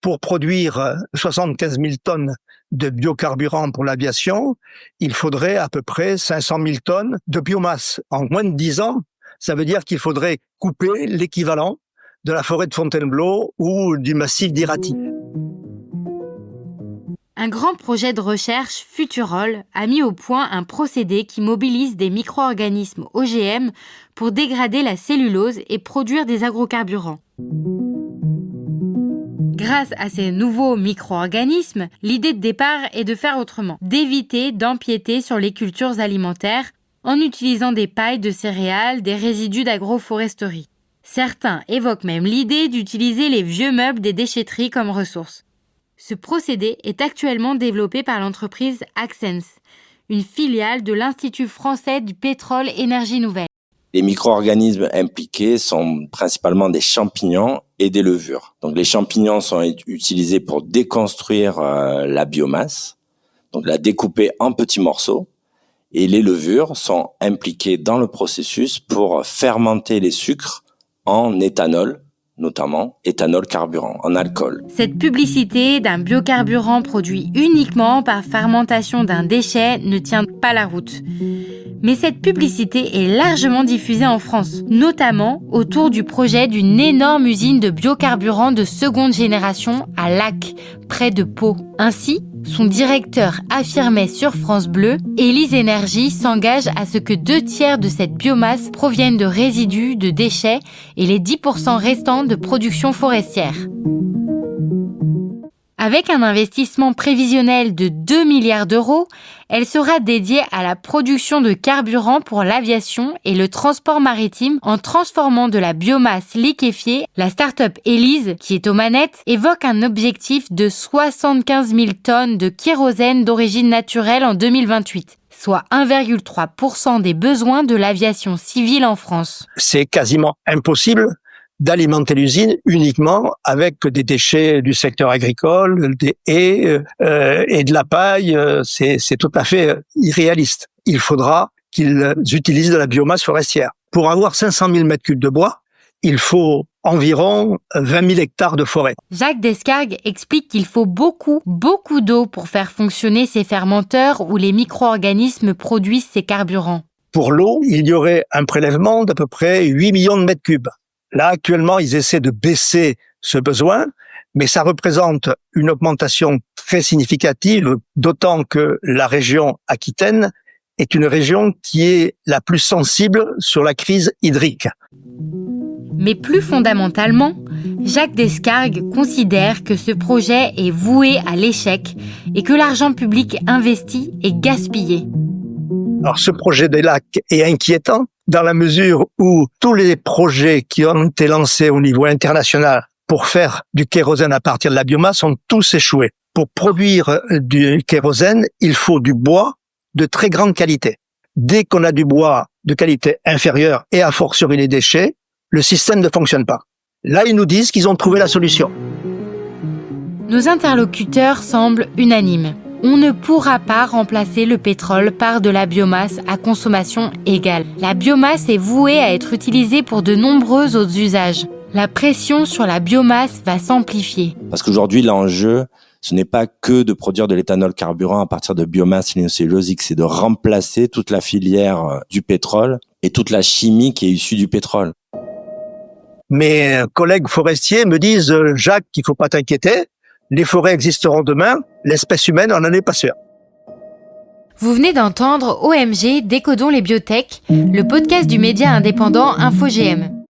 Pour produire 75 000 tonnes de biocarburant pour l'aviation, il faudrait à peu près 500 000 tonnes de biomasse. En moins de 10 ans, ça veut dire qu'il faudrait couper l'équivalent de la forêt de Fontainebleau ou du massif d'Irati. Un grand projet de recherche, Futurol, a mis au point un procédé qui mobilise des micro-organismes OGM pour dégrader la cellulose et produire des agrocarburants. Grâce à ces nouveaux micro-organismes, l'idée de départ est de faire autrement, d'éviter d'empiéter sur les cultures alimentaires en utilisant des pailles de céréales, des résidus d'agroforesterie. Certains évoquent même l'idée d'utiliser les vieux meubles des déchetteries comme ressource. Ce procédé est actuellement développé par l'entreprise Axens, une filiale de l'Institut français du pétrole énergie nouvelle. Les micro-organismes impliqués sont principalement des champignons et des levures. Donc les champignons sont utilisés pour déconstruire la biomasse, donc la découper en petits morceaux, et les levures sont impliquées dans le processus pour fermenter les sucres en éthanol, notamment éthanol carburant, en alcool. Cette publicité d'un biocarburant produit uniquement par fermentation d'un déchet ne tient pas la route. Mais cette publicité est largement diffusée en France, notamment autour du projet d'une énorme usine de biocarburant de seconde génération à Lac, près de Pau. Ainsi, son directeur affirmait sur France Bleu, Élise Énergie s'engage à ce que 2/3 de cette biomasse proviennent de résidus, de déchets et les 10% restants de production forestière. Avec un investissement prévisionnel de 2 milliards d'euros, elle sera dédiée à la production de carburant pour l'aviation et le transport maritime en transformant de la biomasse liquéfiée. La start-up Élise, qui est aux manettes, évoque un objectif de 75 000 tonnes de kérosène d'origine naturelle en 2028, soit 1,3% des besoins de l'aviation civile en France. C'est quasiment impossible d'alimenter l'usine uniquement avec des déchets du secteur agricole, des haies et de la paille. C'est tout à fait irréaliste. Il faudra qu'ils utilisent de la biomasse forestière. Pour avoir 500 000 mètres cubes de bois, il faut environ 20 000 hectares de forêt. Jacques Descargues explique qu'il faut beaucoup d'eau pour faire fonctionner ces fermenteurs où les micro-organismes produisent ces carburants. Pour l'eau, il y aurait un prélèvement d'à peu près 8 millions de mètres cubes. Là, actuellement, ils essaient de baisser ce besoin, mais ça représente une augmentation très significative, d'autant que la région Aquitaine est une région qui est la plus sensible sur la crise hydrique. Mais plus fondamentalement, Jacques Descargues considère que ce projet est voué à l'échec et que l'argent public investi est gaspillé. Alors, ce projet des lacs est inquiétant dans la mesure où tous les projets qui ont été lancés au niveau international pour faire du kérosène à partir de la biomasse ont tous échoué. Pour produire du kérosène, il faut du bois de très grande qualité. Dès qu'on a du bois de qualité inférieure et a fortiori les déchets, le système ne fonctionne pas. Là, ils nous disent qu'ils ont trouvé la solution. Nos interlocuteurs semblent unanimes. On ne pourra pas remplacer le pétrole par de la biomasse à consommation égale. La biomasse est vouée à être utilisée pour de nombreux autres usages. La pression sur la biomasse va s'amplifier. Parce qu'aujourd'hui, l'enjeu, ce n'est pas que de produire de l'éthanol carburant à partir de biomasse lignocellulosique, c'est de remplacer toute la filière du pétrole et toute la chimie qui est issue du pétrole. Mes collègues forestiers me disent « Jacques, il ne faut pas t'inquiéter, les forêts existeront demain, l'espèce humaine, on n'en est pas sûr. » Vous venez d'entendre OMG Décodons les biotech, le podcast du média indépendant InfoGM.